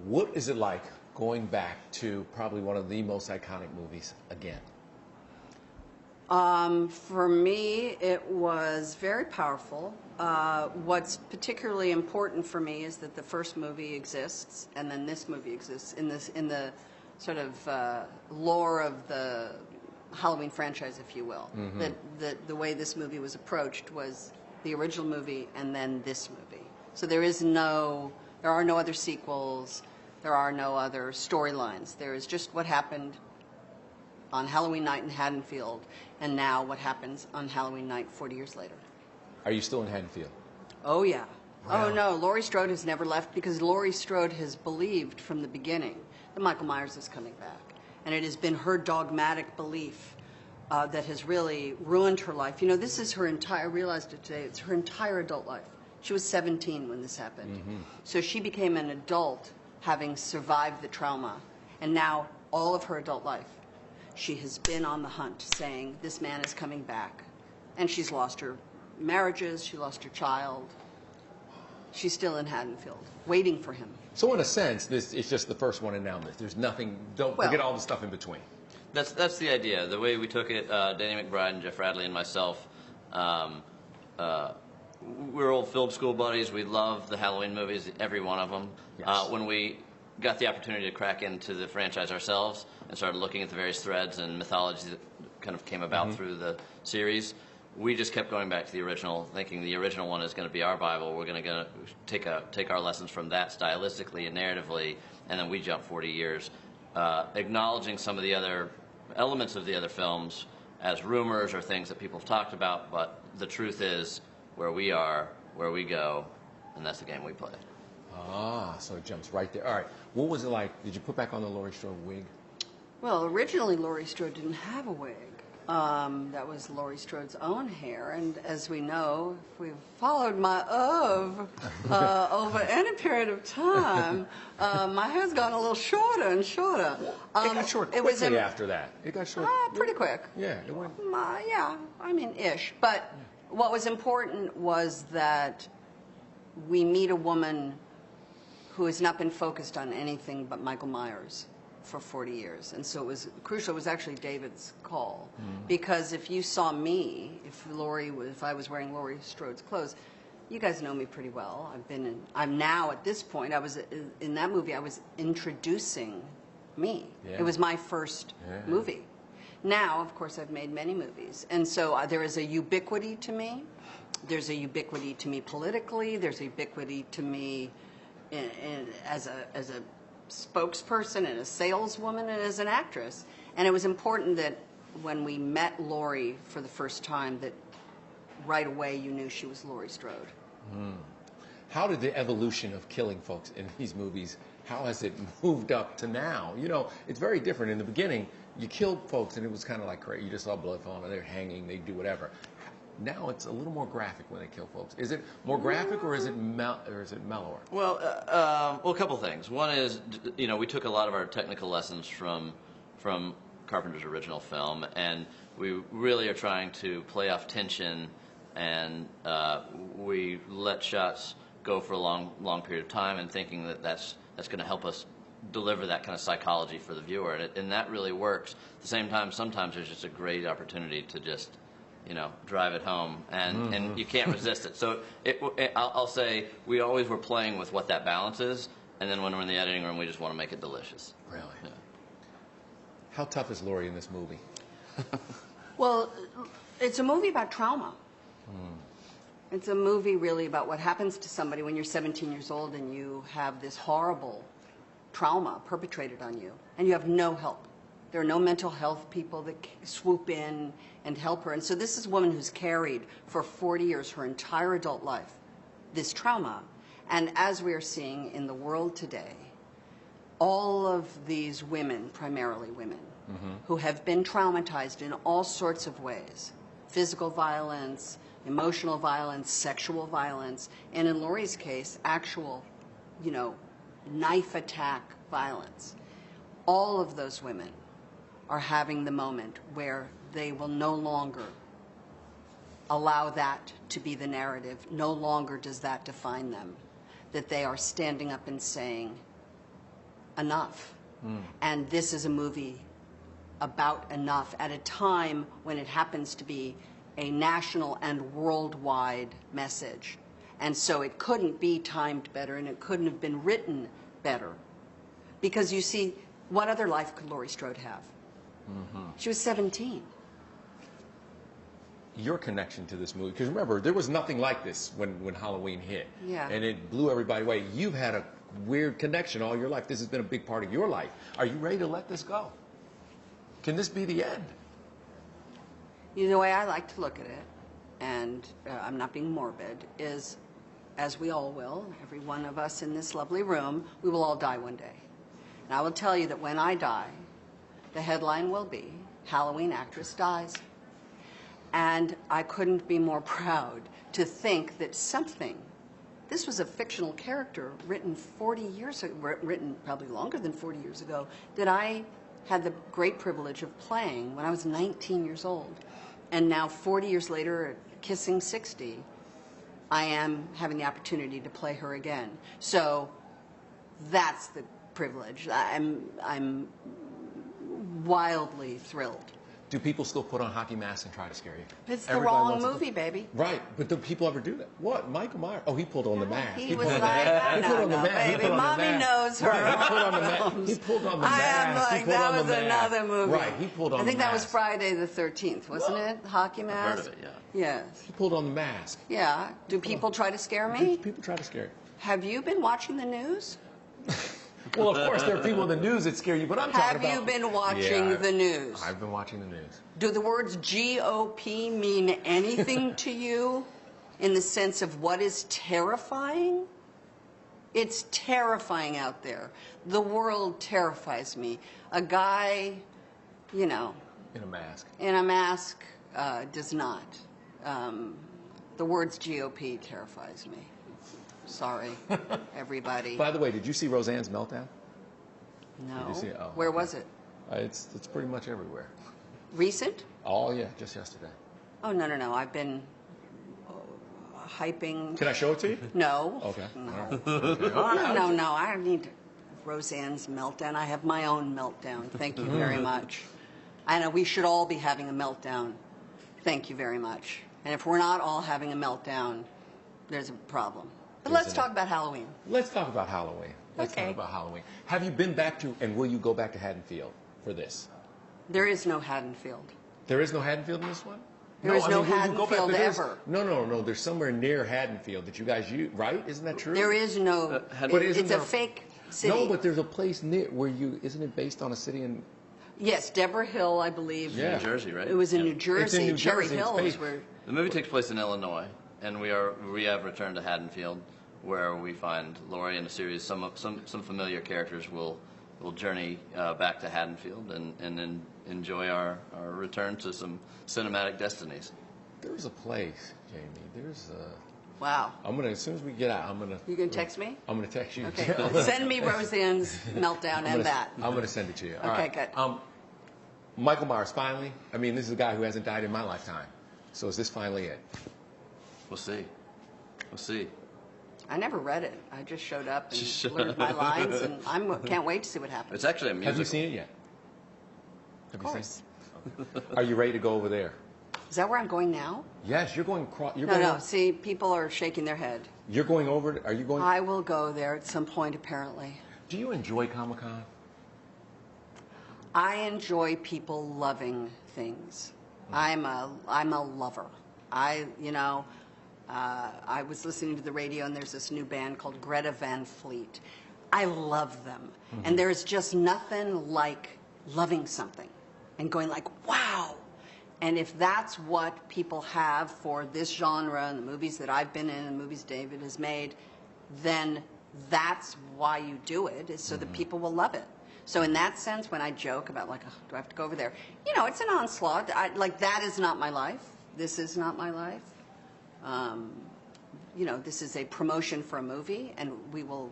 What is it like going back to probably one of the most iconic movies again? For me, it was very powerful. What's particularly important for me is that the first movie exists, and then this movie exists in the sort of lore of the Halloween franchise, if you will. That the way this movie was approached was the original movie and then this movie. So there are no other sequels. There are no other storylines. There is just what happened on Halloween night in Haddonfield, and now what happens on Halloween night 40 years later. Are you still in Haddonfield? Oh, yeah. Wow. Oh, no, Laurie Strode has never left because Laurie Strode has believed from the beginning that Michael Myers is coming back. And it has been her dogmatic belief that has really ruined her life. You know, this is her entire, I realized it today, it's her entire adult life. She was 17 when this happened. So she became an adult having survived the trauma. And now, all of her adult life, she has been on the hunt saying, this man is coming back. And she's lost her marriages, she lost her child. She's still in Haddonfield, waiting for him. So in a sense, this is just the first one, and now there's nothing, forget all the stuff in between. That's the idea. The way we took it, Danny McBride and Jeff Radley and myself, we're old film school buddies. We love the Halloween movies, every one of them. Yes. When we got the opportunity to crack into the franchise ourselves and started looking at the various threads and mythology that kind of came about through the series, we just kept going back to the original, thinking the original one is going to be our Bible. We're going to take our lessons from that stylistically and narratively, and then we jump 40 years, acknowledging some of the other elements of the other films as rumors or things that people have talked about, but the truth is where we are, where we go, and that's the game we play. Ah, so it jumps right there. All right, what was it like? Did you put back on the Laurie Strode wig? Well, originally Laurie Strode didn't have a wig. That was Laurie Strode's own hair, and as we know, if we've followed my over any period of time, my hair's gotten a little shorter and shorter. It got short quickly after that. It got short. Pretty quick. Yeah, it went. Yeah, I mean, ish. But what was important was that we meet a woman who has not been focused on anything but Michael Myers for 40 years. And so it was crucial. It was actually David's call. Because if you saw me, if I was wearing Laurie Strode's clothes, you guys know me pretty well. I'm now at this point, in that movie, I was introducing me. Yeah. It was my first movie. Now, of course, I've made many movies. And so there is a ubiquity to me. There's a ubiquity to me politically. There's a ubiquity to me as a spokesperson and a saleswoman and as an actress. And it was important that when we met Laurie for the first time that right away you knew she was Laurie Strode. How did the evolution of killing folks in these movies, how has it moved up to now? You know, it's very different. In the beginning, you killed folks and it was kind of like crazy. You just saw blood falling and they're hanging, they do whatever. Now it's a little more graphic when they kill folks. Is it more graphic or is it mellower? Well, a couple things. One is, you know, we took a lot of our technical lessons from Carpenter's original film, and we really are trying to play off tension, and we let shots go for a long period of time, and thinking that that's going to help us deliver that kind of psychology for the viewer, and that really works. At the same time, sometimes there's just a great opportunity to just, you know, drive it home, and you can't resist it. So I'll say we always were playing with what that balance is, and then when we're in the editing room, we just want to make it delicious. Really? Yeah. How tough is Laurie in this movie? Well, it's a movie about trauma. It's a movie really about what happens to somebody when you're 17 years old and you have this horrible trauma perpetrated on you, and you have no help. There are no mental health people that swoop in and help her. And so this is a woman who's carried for 40 years, her entire adult life, this trauma. And as we are seeing in the world today, all of these women, primarily women, who have been traumatized in all sorts of ways, physical violence, emotional violence, sexual violence, and in Laurie's case, actual, you know, knife attack violence. All of those women are having the moment where they will no longer allow that to be the narrative. No longer does that define them. That they are standing up and saying, enough. And this is a movie about enough at a time when it happens to be a national and worldwide message. And so it couldn't be timed better, and it couldn't have been written better. Because you see, what other life could Laurie Strode have? She was 17. Your connection to this movie, because remember, there was nothing like this when Halloween hit. Yeah. And it blew everybody away. You've had a weird connection all your life. This has been a big part of your life. Are you ready to let this go? Can this be the end? You know, the way I like to look at it, and I'm not being morbid, is, as we all will, every one of us in this lovely room, we will all die one day. And I will tell you that when I die, the headline will be, Halloween actress dies. And I couldn't be more proud to think that something, this was a fictional character written 40 years ago, written probably longer than 40 years ago, that I had the great privilege of playing when I was 19 years old. And now 40 years later, kissing 60, I am having the opportunity to play her again. So that's the privilege. I'm wildly thrilled. Do people still put on hockey masks and try to scare you? It's the Everybody wrong wants to- movie, baby. Right, but do people ever do that? What? Michael Myers? Oh, he pulled on the mask. He pulled was on like, the mask. He no, put on the no, mask. He baby, put on the mommy mask. knows her Right, he put on the mask. He pulled on the I am mask. He like, put that on the was mask. another movie. Right, he pulled on I think the that was mask. Friday the 13th, wasn't it? Hockey I've mask? heard of it, yeah. Yes. He pulled on the mask. Yeah. Do people try to scare me? People try to scare you. Have you been watching the news? Well, of course, there are people in the news that scare you, but I'm talking Have about... you been watching the news? I've been watching the news. Do the words GOP mean anything to you in the sense of what is terrifying? It's terrifying out there. The world terrifies me. A guy, you know, In a mask. in a mask does not. The words GOP terrifies me. Sorry, everybody. By the way, did you see Roseanne's meltdown? No. Did you see it? Oh, Where okay. was it? It's pretty much everywhere. Recent? Oh, yeah, just yesterday. Oh, no, no, no. I've been hyping. Can I show it to you? No. Okay. No. All right. Okay. All right. No, no, I don't need Roseanne's meltdown. I have my own meltdown. Thank you very much. I know we should all be having a meltdown. Thank you very much. And if we're not all having a meltdown, there's a problem. But let's Isn't talk it? about Halloween. Let's talk about Halloween. Let's Okay. talk about Halloween. Have you been back to, and will you go back to Haddonfield for this? There is no Haddonfield. There is no Haddonfield in this one? There is no will you go back- Haddonfield there's- ever. No. There's somewhere near Haddonfield that you guys use, right? Isn't that true? There is no. But isn't it's a there- fake city. No, but there's a place near where you, isn't it based on a city in, Yes, Deborah Hill, I believe. Yeah. New Jersey, right? It was in Yeah. New Jersey. It's in New Cherry Jersey. It's Hill is based- where. The movie takes place in Illinois, and we have returned to Haddonfield, where we find Laurie and a series. Some familiar characters will journey back to Haddonfield and then enjoy our return to some cinematic destinies. there's a place, Jamie. There's a, Wow. as soon as we get out, I'm gonna. You gonna text me? I'm gonna text you. Okay. I'm gonna- Send me Roseanne's meltdown and that. I'm gonna send it to you. All Okay, right. good. Michael Myers, finally. I mean, this is a guy who hasn't died in my lifetime. So is this finally it? We'll see. We'll see. I never read it. I just showed up and Just learned my lines, and I can't wait to see what happens. It's actually a musical. Have you seen it yet? Have Of you course. seen it? Are you ready to go over there? Is that where I'm going now? Yes, you're going. You're No, going. no. See, people are shaking their head. You're going over. Are you going? I will go there at some point, apparently. Do you enjoy Comic Con? I enjoy people loving things. I'm a lover. I was listening to the radio, and there's this new band called Greta Van Fleet. I love them. And there's just nothing like loving something and going like, wow. And if that's what people have for this genre and the movies that I've been in and the movies David has made, then that's why you do it, is so that people will love it. So in that sense, when I joke about like, oh, do I have to go over there? It's an onslaught. That is not my life. This is not my life. This is a promotion for a movie, and we will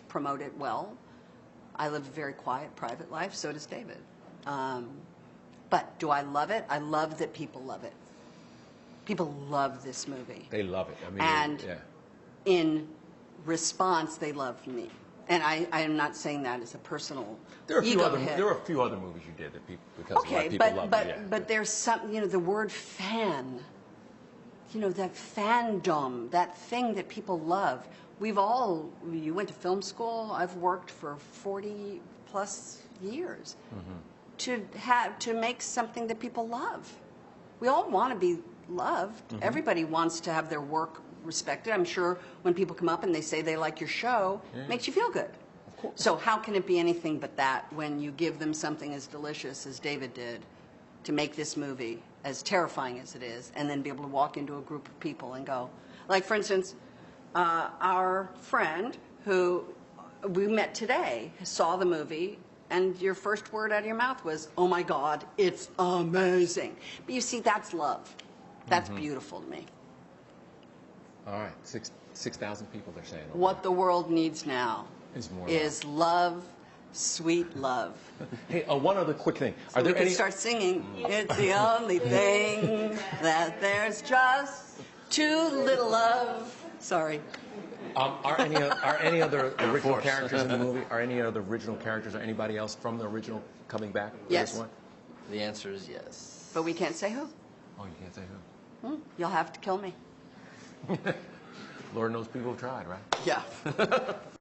promote it well. I live a very quiet, private life. So does David. But do I love it? I love that people love it. People love this movie. They love it. I mean, And yeah. in response, they love me. And I am not saying that as a personal There are a few ego other hit. there are a few other movies you did that people because a lot Okay, of people love but it. Yeah. but there's some, the word fan, that fandom, that thing that people love. You went to film school. I've worked for 40 plus years to make something that people love. We all want to be loved. Everybody wants to have their work respected. I'm sure when people come up and they say they like your show, it makes you feel good. Of course. So how can it be anything but that when you give them something as delicious as David did to make this movie, as terrifying as it is, and then be able to walk into a group of people and go, like for instance, our friend who we met today saw the movie, and your first word out of your mouth was, "Oh my God, it's amazing." But you see, that's love. That's beautiful to me. All right, 6,000 people they're saying. What the world needs now Is more is love, sweet love. Hey, one other quick thing. So we can start singing. It's the only thing that there's just too little love. Sorry. Are any other original characters in the movie? Are any other original characters or anybody else from the original coming back for Yes. this one? The answer is yes. But we can't say who. Oh, you can't say who. You'll have to kill me. Lord knows people have tried, right? Yeah.